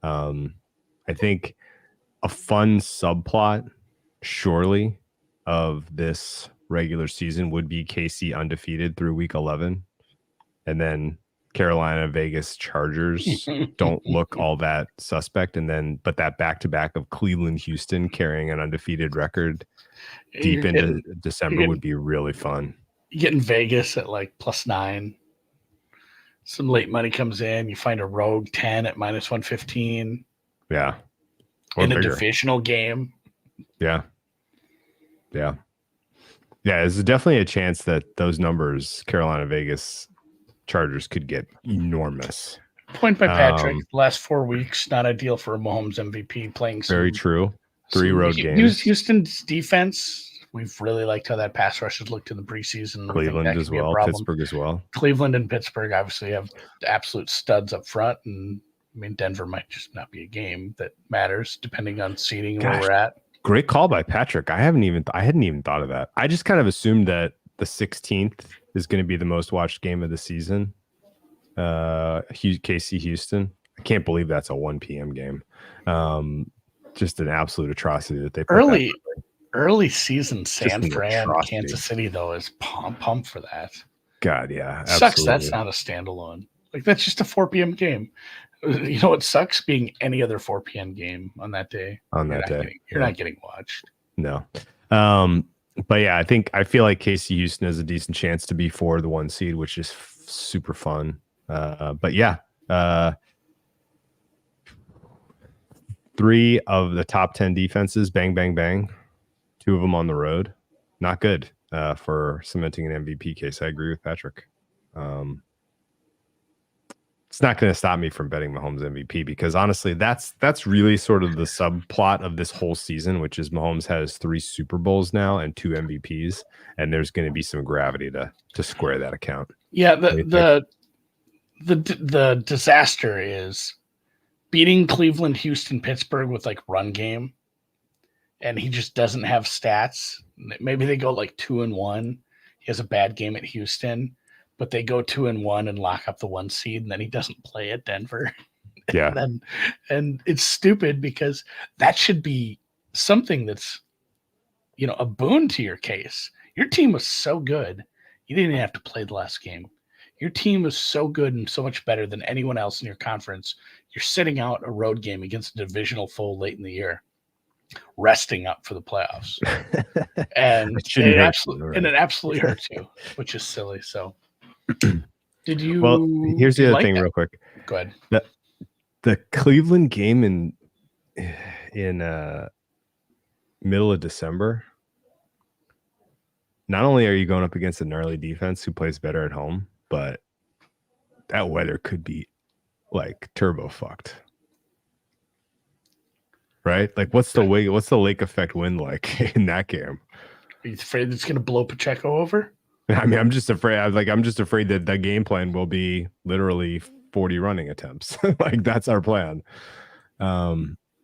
I think a fun subplot, surely, of this regular season would be KC undefeated through week 11, and then Carolina, Vegas, Chargers don't look all that suspect, but that back-to-back of Cleveland, Houston carrying an undefeated record deep into December would be really fun. You get in Vegas at like +9. Some late money comes in. You find a rogue 10 at -115. Yeah. In a divisional game. Yeah. There's definitely a chance that those numbers, Carolina, Vegas, Chargers, could get enormous. Point by Patrick. Last 4 weeks, not ideal for a Mahomes MVP playing. Very true. 3 road games. Houston's defense, we've really liked how that pass rush has looked in the preseason. Cleveland as well, Pittsburgh as well. Cleveland and Pittsburgh obviously have absolute studs up front, and Denver might just not be a game that matters depending on seeding and where we're at. Great call by Patrick. I hadn't even thought of that. I just kind of assumed that the 16th is going to be the most watched game of the season. KC Houston. I can't believe that's a 1 p.m. game. Just an absolute atrocity that they put early season San Fran, Kansas City though is pumped for that. God, yeah, sucks. That's not a standalone. Like that's just a 4 p.m. game. You know what sucks? Being any other 4 p.m. game on that day. You're not getting watched. No. But yeah, I feel like KC Houston has a decent chance to be for the 1 seed, which is super fun. But yeah, 3 of the top 10 defenses, bang, bang, bang. 2 of them on the road. Not good for cementing an MVP case. I agree with Patrick. It's not going to stop me from betting Mahomes MVP because honestly, that's really sort of the subplot of this whole season, which is Mahomes has 3 Super Bowls now and 2 MVPs, and there's going to be some gravity to square that account. Yeah, the disaster is beating Cleveland, Houston, Pittsburgh with like run game, and he just doesn't have stats. Maybe they go like 2-1. He has a bad game at Houston, but they go 2-1 and lock up the 1 seed, and then he doesn't play at Denver. Yeah. and it's stupid because that should be something that's, a boon to your case. Your team was so good. You didn't even have to play the last game. Your team was so good and so much better than anyone else in your conference. You're sitting out a road game against a divisional foe late in the year, resting up for the playoffs. And it absolutely hurts you, which is silly. So did you? Well, here's the other thing real quick. Go ahead. The Cleveland game in middle of December. Not only are you going up against a gnarly defense who plays better at home, but that weather could be like turbo fucked. Right? Like what's the lake effect wind like in that game? Are you afraid it's going to blow Pacheco over? I mean, I'm just afraid that the game plan will be literally 40 running attempts. Like that's our plan. I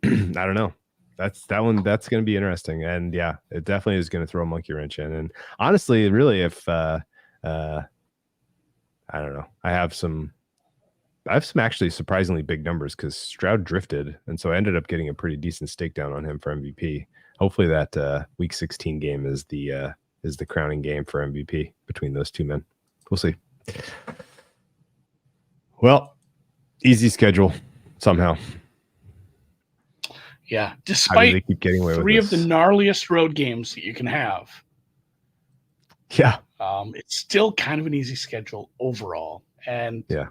don't know. That's going to be interesting. And yeah, it definitely is going to throw a monkey wrench in. And honestly, really, if I don't know, I have some actually surprisingly big numbers because Stroud drifted. And so I ended up getting a pretty decent stake down on him for MVP. Hopefully that week 16 game is the is the crowning game for MVP between those two men. We'll see. Well, easy schedule somehow. Yeah, How do despite they keep getting away with 3 of the this? gnarliest road games that you can have, Yeah. it's still kind of an easy schedule overall. And Yeah.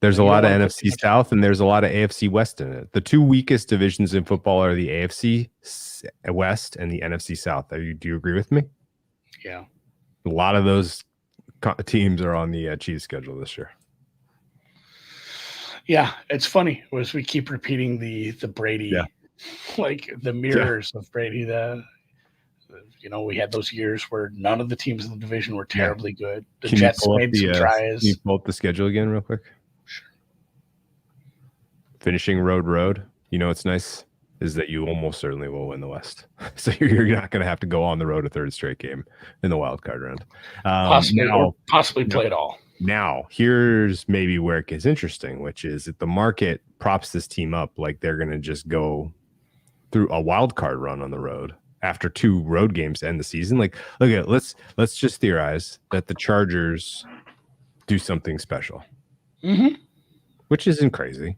There's a you don't lot of wanna put NFC too much- South and there's a lot of AFC West in it. The two weakest divisions in football are the AFC West and the NFC South. Do you agree with me? Yeah. A lot of those teams are on the Chiefs schedule this year. Yeah, it's funny as we keep repeating the Brady, like the mirrors of Brady. We had those years where none of the teams in the division were terribly good. The Jets made some tries. Can you pull up the schedule again real quick? Sure. Finishing road. You know what's nice is that you almost certainly will win the West. So you're not going to have to go on the road a third straight game in the wild card round. Possibly play it all. Now, here's maybe where it gets interesting, which is that the market props this team up like they're going to just go through a wild card run on the road after 2 road games to end the season. Like, look at let's just theorize that the Chargers do something special, which isn't crazy.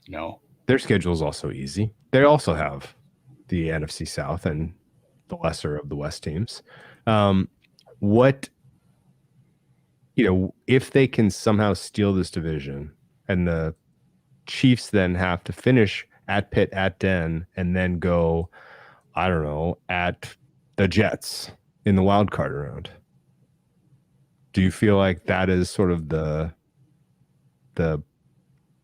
No, their schedule is also easy. They also have the NFC South and the lesser of the West teams. If they can somehow steal this division and the Chiefs then have to finish at Pitt, at Den, and then go, I don't know, at the Jets in the wild card round. Do you feel like that is sort of the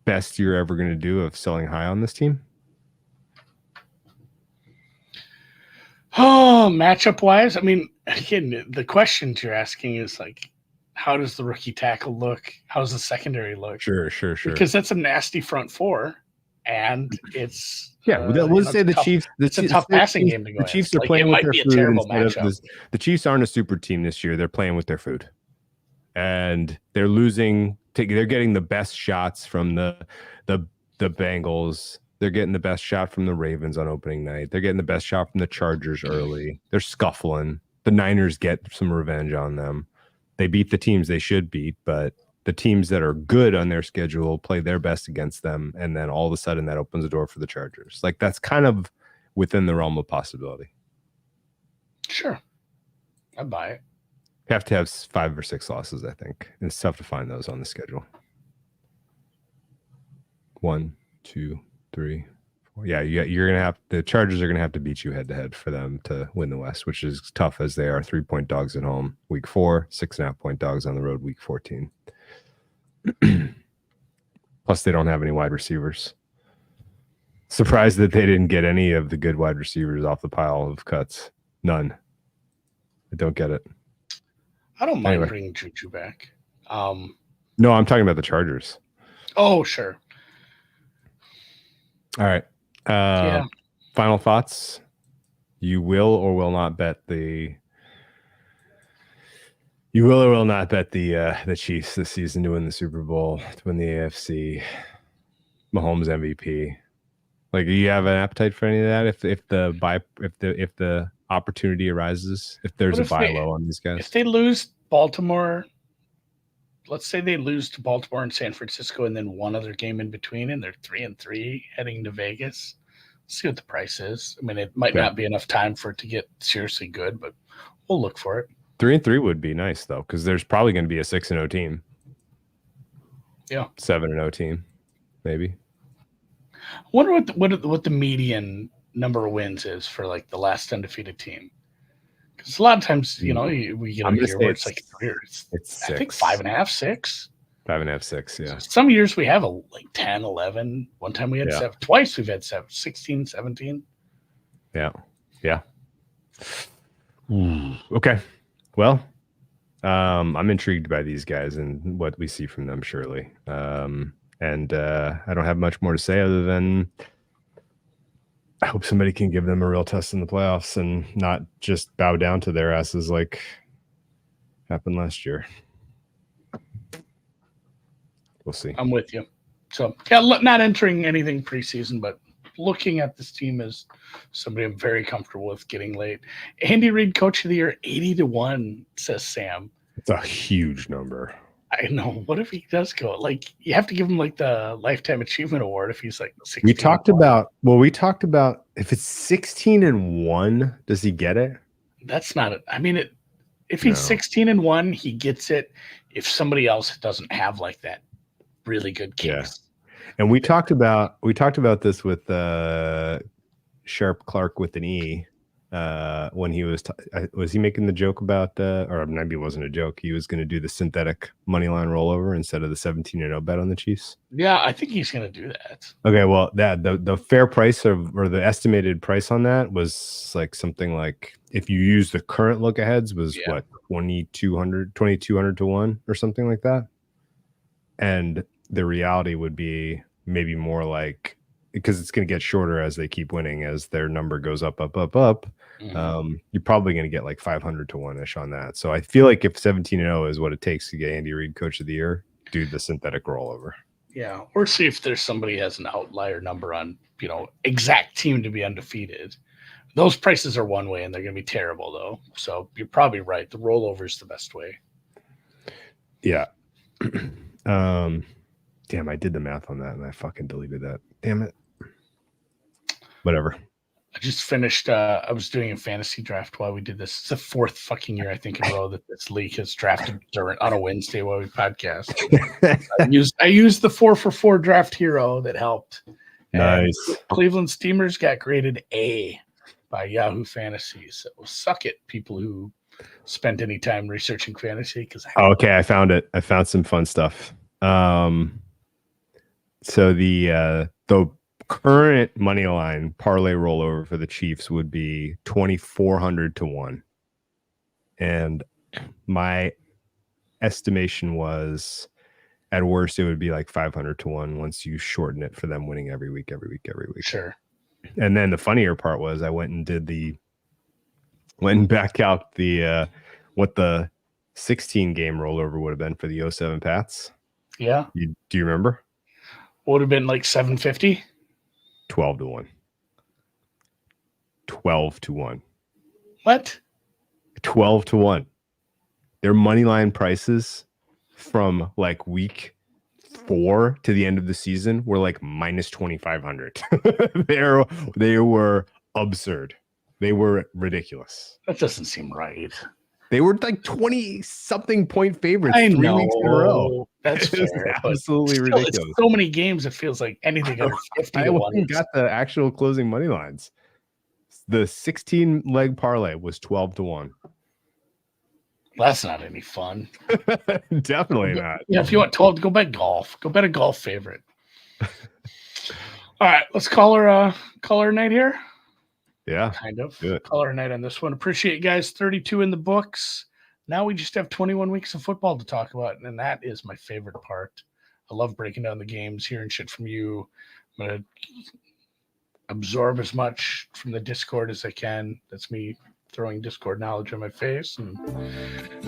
best you're ever going to do of selling high on this team? Oh, matchup wise, I mean, again, the questions you're asking is like, how does the rookie tackle look? How does the secondary look? Sure. Because that's a nasty front four, and it's we'll say the Chiefs. It's a tough passing game to go. The Chiefs are playing with their food. Terrible matchup. The Chiefs aren't a super team this year. They're playing with their food, and they're losing. They're getting the best shots from the Bengals. They're getting the best shot from the Ravens on opening night. They're getting the best shot from the Chargers early. They're scuffling. The Niners get some revenge on them. They beat the teams they should beat, but the teams that are good on their schedule play their best against them, and then all of a sudden that opens the door for the Chargers. Like, that's kind of within the realm of possibility. Sure. I buy it. You have to have 5 or 6 losses, I think. And it's tough to find those on the schedule. 1, 2, 3, 4. Yeah, the Chargers are gonna have to beat you head to head for them to win the West, which is tough as they are 3-point dogs at home week 4, 6.5-point dogs on the road week 14. Plus, they don't have any wide receivers. Surprised that they didn't get any of the good wide receivers off the pile of cuts. None. I don't get it. I don't mind bringing Juju back. No, I'm talking about the Chargers. Oh, sure. All right. Final thoughts. You will or will not bet the Chiefs this season to win the Super Bowl, to win the AFC, Mahomes MVP. Like, do you have an appetite for any of that? If the opportunity arises, if there's a buy low on these guys, if they lose Baltimore, let's say they lose to Baltimore and San Francisco, and then one other game in between, and they're 3-3 heading to Vegas. See what the price is. I mean, it might not be enough time for it to get seriously good, but we'll look for it. 3-3 would be nice though, because there's probably going to be a 6-0 team. Yeah, 7-0 team, maybe. I wonder what the median number of wins is for like the last undefeated team. Because a lot of times, we get a year where it's like 3 or it's 6. I think 5.5, 6. 5.5, 6, yeah. Some years we have 10, 11. One time we had 7. Twice we've had 7, 16, 17. Yeah. Okay. Well, I'm intrigued by these guys and what we see from them, surely. And I don't have much more to say other than I hope somebody can give them a real test in the playoffs and not just bow down to their asses like happened last year. We'll see. I'm with you. So, not entering anything preseason, but looking at this team as somebody I'm very comfortable with getting late. Andy Reid, Coach of the Year, 80-1, says Sam. It's a huge number. I know. What if he does go? Like, you have to give him like the Lifetime Achievement Award if he's like 16. We talked about if it's 16-1, does he get it? That's not it. I mean, if he's 16-1, he gets it. If somebody else doesn't have like that really good case. Yeah. And we talked about this with Sharp Clark with an E when he was he making the joke about or maybe it wasn't a joke. He was going to do the synthetic money line rollover instead of the 17-0 bet on the Chiefs. Yeah, I think he's going to do that. Okay, well, that the fair price or the estimated price on that was like something like, if you use the current look aheads, was what, 2200 to 1 or something like that. And the reality would be maybe more like, because it's going to get shorter as they keep winning, as their number goes up. Mm-hmm. You're probably going to get like 500 to 1-ish on that. So I feel like if 17-0 is what it takes to get Andy Reid Coach of the Year, do the synthetic rollover. Yeah, or see if there's somebody has an outlier number on, exact team to be undefeated. Those prices are one way, and they're going to be terrible, though. So you're probably right. The rollover is the best way. Yeah. Damn, I did the math on that, and I fucking deleted that. Damn it. Whatever. I just finished. I was doing a fantasy draft while we did this. It's the fourth fucking year, I think, in a row that this league has drafted on a Wednesday while we podcast. I used the 4-for-4 draft hero that helped. Nice. And Cleveland Steamers got graded A by Yahoo Fantasy. So suck it, people who spent any time researching fantasy. Okay, I found it. I found some fun stuff. So the current money line parlay rollover for the Chiefs would be 2,400 to 1, and my estimation was, at worst, it would be like 500 to 1 once you shorten it for them winning every week. Sure. And then the funnier part was, I went and back out the what the 16 game rollover would have been for the 07 Pats. Yeah. Do you remember? Would have been like 750. 12 to 1. 12 to 1. What? 12 to 1. Their money line prices from like week 4 to the end of the season were like minus 2,500. They were absurd. They were ridiculous. That doesn't seem right. They were like 20-something point favorites 3 weeks in a row. That's fair, absolutely ridiculous. It's so many games, it feels like anything under 50 I to 1. got the actual closing money lines. The 16-leg parlay was 12 to 1. That's not any fun. Definitely not. Yeah, if you want 12, go bet golf. Go bet a golf favorite. All right, let's call her night here. Yeah, kind of. Good. Call her night on this one. Appreciate you guys. 32 in the books. Now we just have 21 weeks of football to talk about, and that is my favorite part. I love breaking down the games, hearing shit from you. I'm going to absorb as much from the Discord as I can. That's me throwing Discord knowledge on my face. And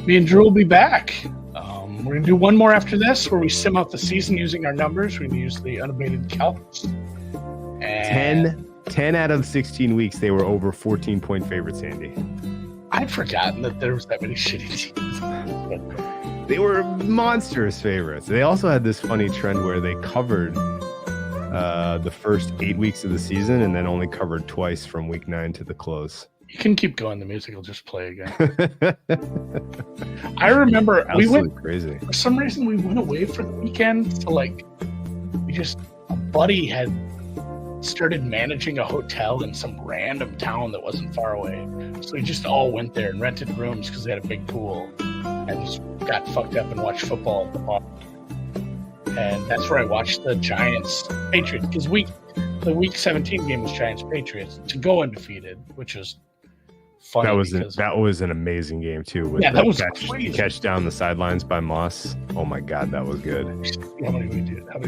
me and Drew will be back. We're going to do one more after this where we sim out the season using our numbers. We're going to use the unabated calcs. And 10 out of 16 weeks, they were over 14-point favorites, Andy. I'd forgotten that there was that many shitty teams. They were monstrous favorites. They also had this funny trend where they covered the first 8 weeks of the season and then only covered twice from week 9 to the close. You can keep going. The music will just play again. I remember we went crazy. For some reason, we went away for the weekend. So a buddy had started managing a hotel in some random town that wasn't far away. So we just all went there and rented rooms because they had a big pool and just got fucked up and watched football at the bar. And that's where I watched the Giants-Patriots, because the week 17 game was Giants-Patriots to go undefeated, which was funny. That was an amazing game too. With that was crazy. Catch down the sidelines by Moss. Oh my God, that was good. How many we did? All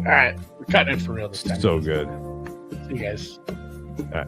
right, we're cutting it for real this time. So good. See you guys. All right.